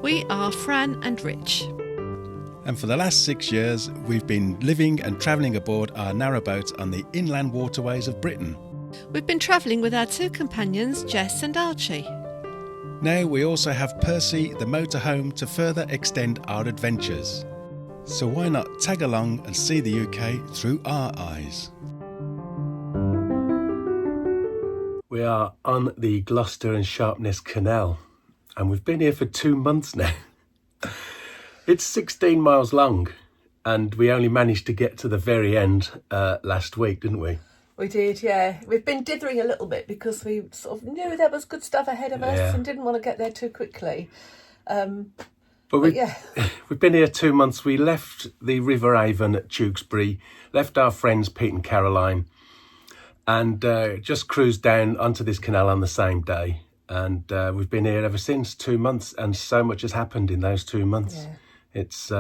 We are Fran and Rich. And for the last 6 years, we've been living and travelling aboard our narrowboat on the inland waterways of Britain. We've been travelling with our two companions, Jess and Archie. Now we also have Percy, the motorhome, to further extend our adventures. So why not tag along and see the UK through our eyes? We are on the Gloucester and Sharpness Canal, and we've been here for 2 months now. It's 16 miles long, and we only managed to get to the very end last week, didn't we? We did, yeah. We've been dithering a little bit because we sort of knew there was good stuff ahead of us and didn't want to get there too quickly. But yeah. We've been here 2 months. We left the River Avon at Tewkesbury, left our friends Pete and Caroline, and just cruised down onto this canal on the same day. And we've been here ever since, 2 months, and so much has happened in those 2 months. Yeah. It's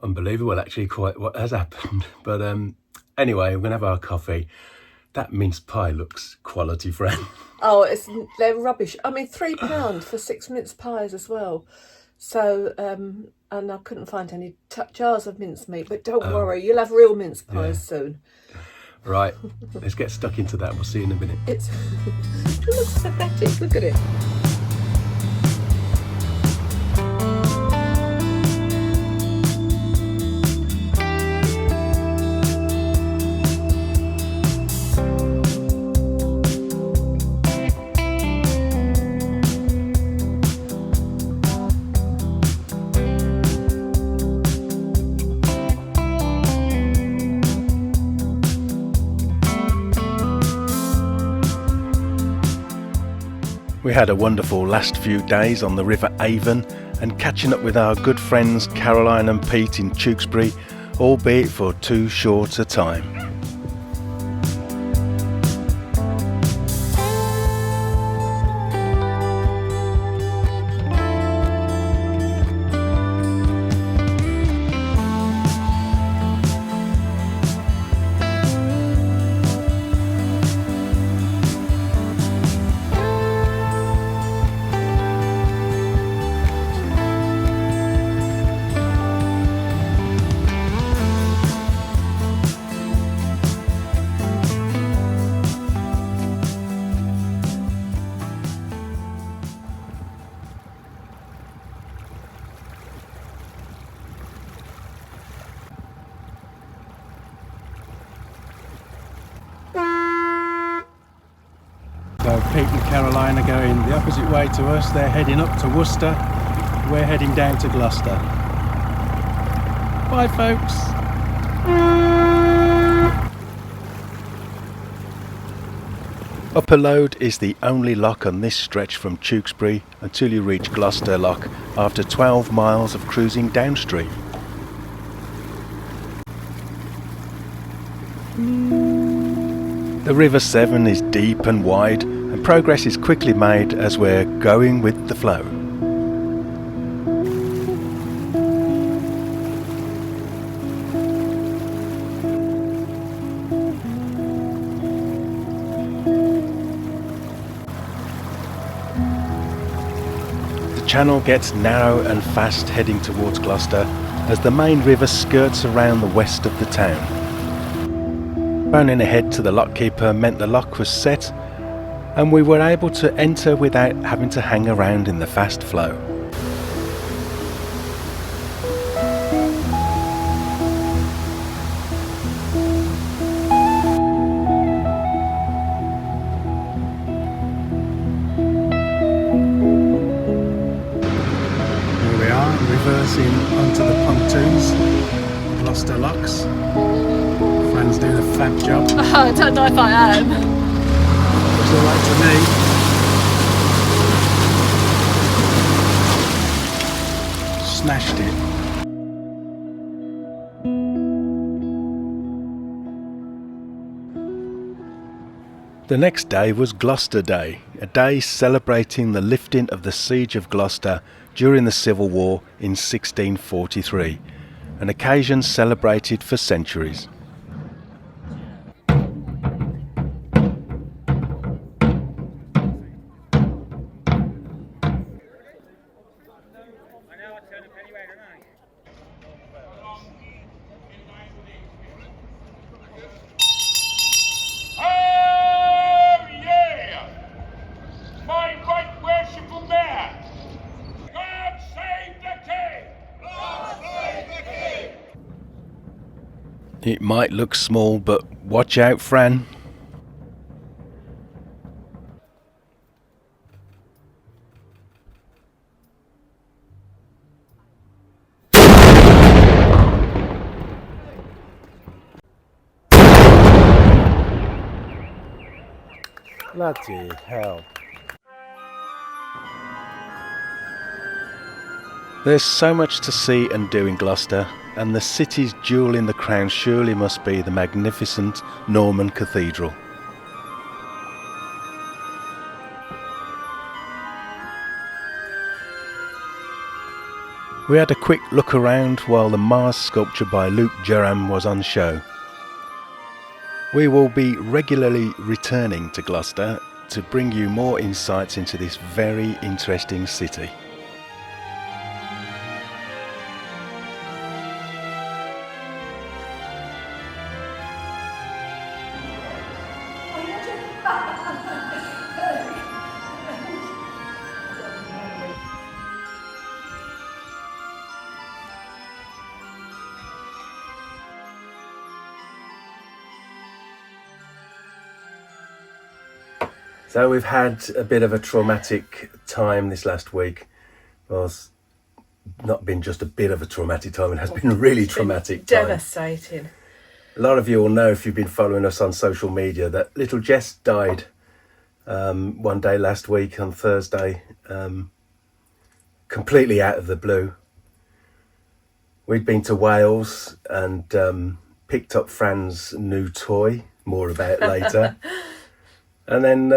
unbelievable, actually, quite what has happened. But anyway, we're going to have our coffee. That mince pie looks quality, Fran. Oh, they're rubbish. I mean, £3 for 6 mince pies as well. So, and I couldn't find any jars of mincemeat, but don't worry, you'll have real mince pies soon. Right, let's get stuck into that. We'll see you in a minute. It looks pathetic, look at it. We had a wonderful last few days on the River Avon and catching up with our good friends Caroline and Pete in Tewkesbury, albeit for too short a time. So Pete and Caroline are going the opposite way to us. They're heading up to Worcester. We're heading down to Gloucester. Bye, folks. Upper Load is the only lock on this stretch from Tewkesbury until you reach Gloucester Lock after 12 miles of cruising downstream. The River Severn is deep and wide, and progress is quickly made as we're going with the flow. The channel gets narrow and fast heading towards Gloucester as the main river skirts around the west of the town. Phoning ahead to the lockkeeper meant the lock was set and we were able to enter without having to hang around in the fast flow. Here we are, reversing onto the pontoons, Gloucester locks. Fran's doing a fab job. I don't know if I am. Looks alright to me. Smashed it. The next day was Gloucester Day, a day celebrating the lifting of the siege of Gloucester during the Civil War in 1643, an occasion celebrated for centuries. It might look small, but watch out, Fran. Bloody hell. There's so much to see and do in Gloucester, and the city's jewel in the crown surely must be the magnificent Norman Cathedral. We had a quick look around while the Mars sculpture by Luke Jerram was on show. We will be regularly returning to Gloucester to bring you more insights into this very interesting city. So we've had a bit of a traumatic time this last week. Well, it's not been just a bit of a traumatic time, it has been a really traumatic time. Devastating. A lot of you will know, if you've been following us on social media, that little Jess died one day last week on Thursday, completely out of the blue. We'd been to Wales and picked up Fran's new toy, more about later. And then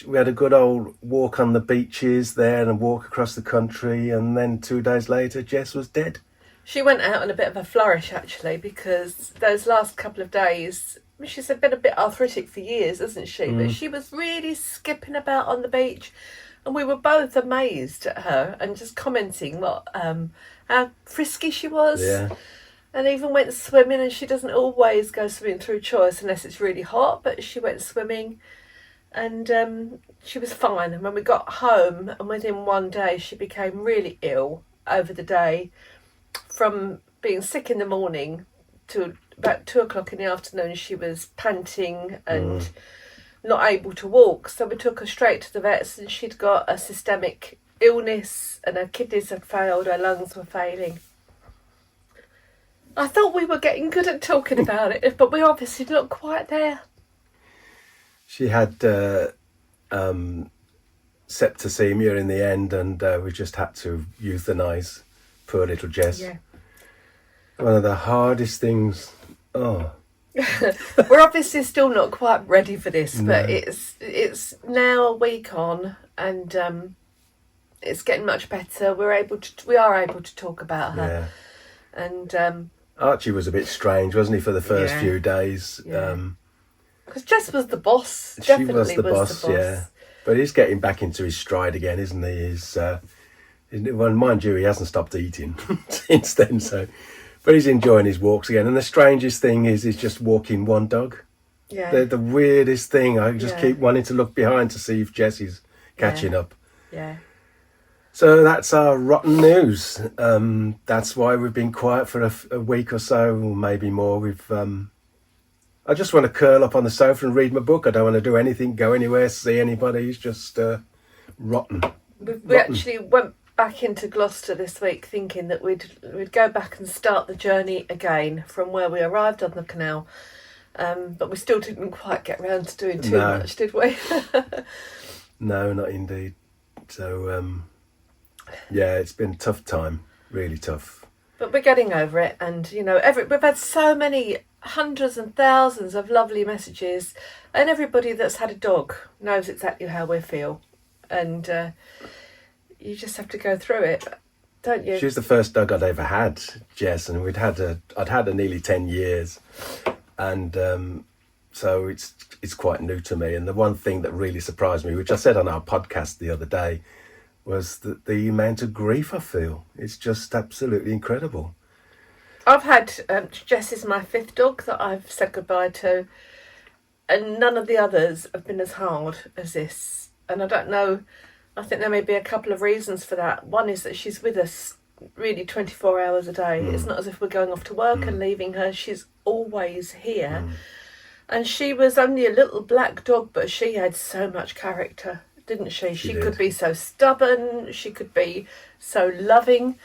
we had a good old walk on the beaches there and a walk across the country. And then 2 days later, Jess was dead. She went out in a bit of a flourish, actually, because those last couple of days, she's been a bit arthritic for years, hasn't she? But she was really skipping about on the beach. And we were both amazed at her and just commenting how frisky she was. Yeah. And even went swimming, and she doesn't always go swimming through choice unless it's really hot, but she went swimming. And she was fine. And when we got home, and within one day, she became really ill over the day, from being sick in the morning to about 2 o'clock in the afternoon. She was panting and not able to walk. So we took her straight to the vets, and she'd got a systemic illness, and her kidneys had failed, her lungs were failing. I thought we were getting good at talking about it, but we obviously not quite there. She had septicemia in the end, and we just had to euthanize poor little Jess. Yeah. One of the hardest things. Oh. We're obviously still not quite ready for this, No. but it's now a week on, and it's getting much better. We are able to talk about her. Yeah. And Archie was a bit strange, wasn't he, for the first Yeah. few days? Yeah. Because Jess was the boss. She Definitely was the boss, yeah. But he's getting back into his stride again, isn't he? Well, mind you, he hasn't stopped eating since then. But he's enjoying his walks again. And the strangest thing is he's just walking one dog. Yeah. The weirdest thing. I just Yeah. keep wanting to look behind to see if Jessie's catching up. Yeah. So that's our rotten news. That's why we've been quiet for a week or so, or maybe more. I just want to curl up on the sofa and read my book. I don't want to do anything, go anywhere, see anybody. It's just rotten. We actually went back into Gloucester this week thinking that we'd go back and start the journey again from where we arrived on the canal. But we still didn't quite get around to doing too much, did we? No, not indeed. So, yeah, it's been a tough time, really tough. But we're getting over it, and we've had so many hundreds and thousands of lovely messages, and everybody that's had a dog knows exactly how we feel, and you just have to go through it, don't you? She's the first dog I'd ever had, Jess, and I'd had her nearly 10 years, and so it's quite new to me. And the one thing that really surprised me, which I said on our podcast the other day, was the amount of grief I feel. It's just absolutely incredible. I've had Jess is my 5th dog that I've said goodbye to, and none of the others have been as hard as this. And I don't know, I think there may be a couple of reasons for that. One is that she's with us really 24 hours a day. It's not as if we're going off to work and leaving her. She's always here. And she was only a little black dog, but she had so much character, didn't she? She could be so stubborn. She could be so loving.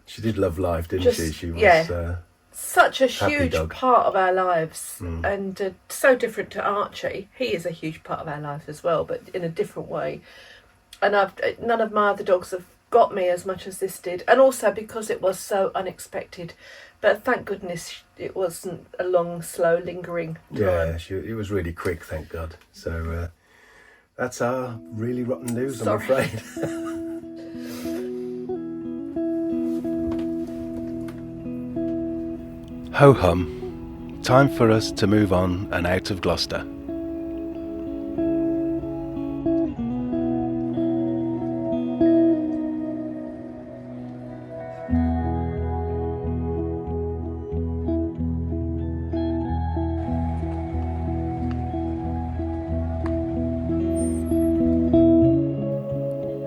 She did love life, didn't she? She was such a huge dog. part of our lives, and so different to Archie. He is a huge part of our life as well, but in a different way. And none of my other dogs have got me as much as this did, and also because it was so unexpected. But thank goodness it wasn't a long, slow, lingering time. Yeah, it was really quick, thank God. So that's our really rotten news, Sorry. I'm afraid. Ho hum, time for us to move on and out of Gloucester.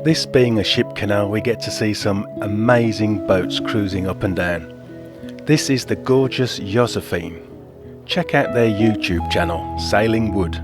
This being a ship canal, we get to see some amazing boats cruising up and down. This is the gorgeous Josephine. Check out their YouTube channel, Sailing Wood.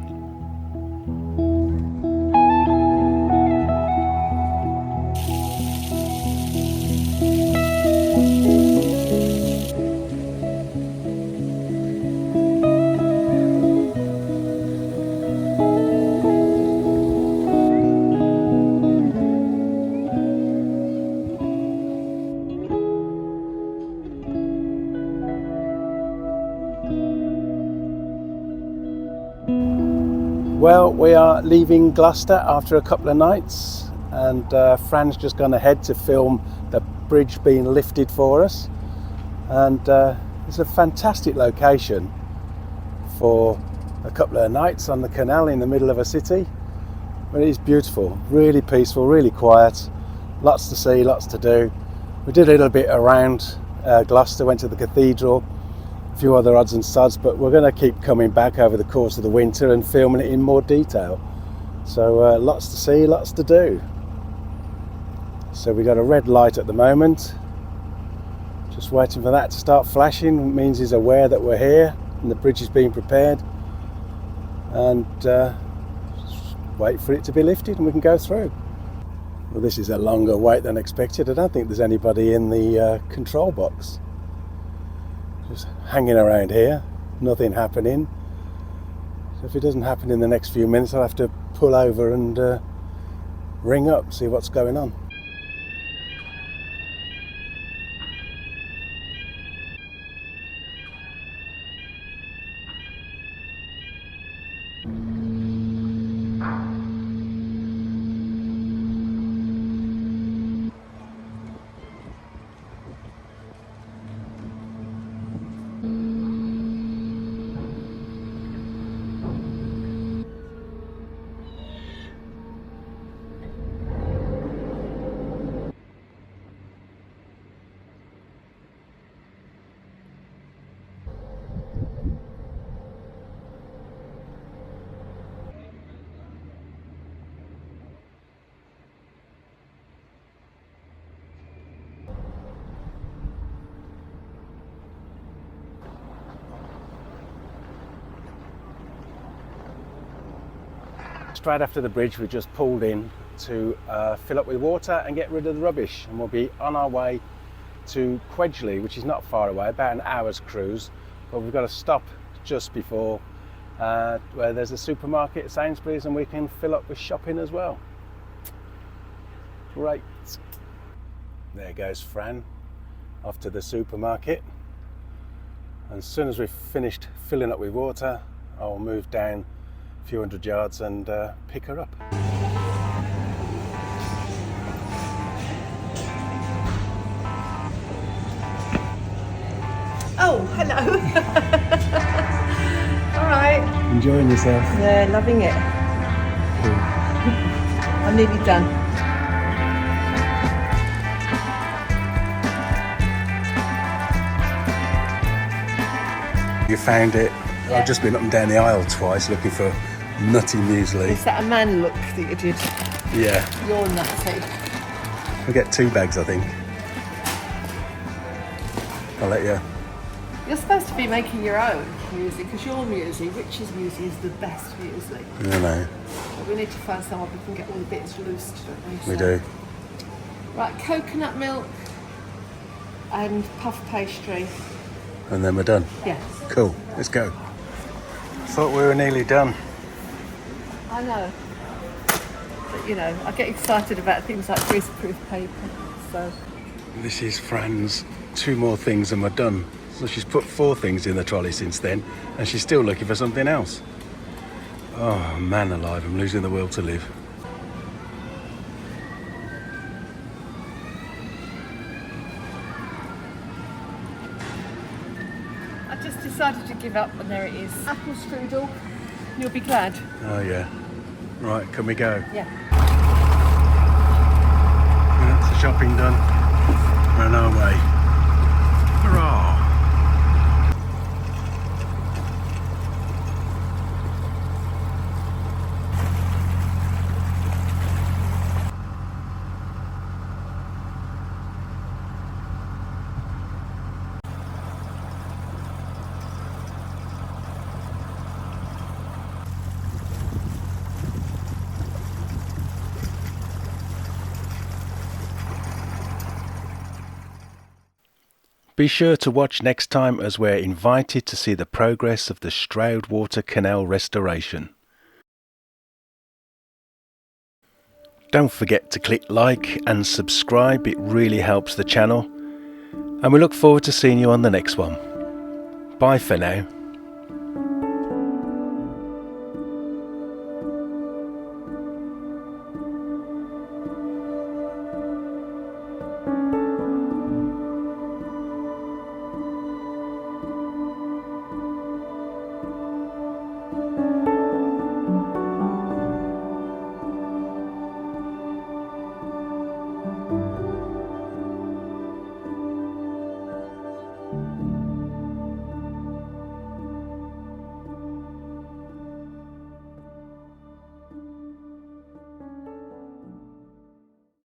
Well, we are leaving Gloucester after a couple of nights, and Fran's just gone ahead to film the bridge being lifted for us. And it's a fantastic location for a couple of nights on the canal in the middle of a city. But it is beautiful, really peaceful, really quiet, lots to see, lots to do. We did a little bit around Gloucester, went to the cathedral, a few other odds and sods, but we're going to keep coming back over the course of the winter and filming it in more detail. So lots to see, lots to do. So we got a red light at the moment, just waiting for that to start flashing. It means he's aware that we're here and the bridge is being prepared, and just wait for it to be lifted and we can go through. Well, this is a longer wait than expected. I don't think there's anybody in the control box. Just hanging around here, nothing happening. So if it doesn't happen in the next few minutes, I'll have to pull over and ring up, see what's going on. Straight after the bridge, we just pulled in to fill up with water and get rid of the rubbish, and we'll be on our way to Quedgley, which is not far away, about an hour's cruise, but we've got to stop just before where there's a supermarket, Sainsbury's, and we can fill up with shopping as well. Great. There goes Fran off to the supermarket, and as soon as we've finished filling up with water, I'll move down a few hundred yards and pick her up. Oh, hello. All right. Enjoying yourself? Yeah, loving it. Cool. I'm nearly done. You found it? Yeah. I've just been up and down the aisle twice looking for nutty muesli. Is that a man look that you did? Yeah. You're nutty. We get 2 bags, I think. I'll let you. You're supposed to be making your own music, because your music, Rich's music, is the best music. I know. But we need to find somewhere we can get all the bits loose, don't we? We do. Right, coconut milk and puff pastry. And then we're done. Yeah. Cool, let's go. Thought we were nearly done. I know. But you know, I get excited about things like greaseproof paper, so. This is Fran's 2 more things and we're done. So she's put 4 things in the trolley since then, and she's still looking for something else. Oh man alive, I'm losing the will to live. I just decided to give up, and there it is. Apple strudel. You'll be glad. Oh yeah. Right, can we go? Yeah. That's the shopping done. We're on our way. Hurrah! Be sure to watch next time as we're invited to see the progress of the Stroudwater Canal restoration. Don't forget to click like and subscribe, it really helps the channel. And we look forward to seeing you on the next one. Bye for now.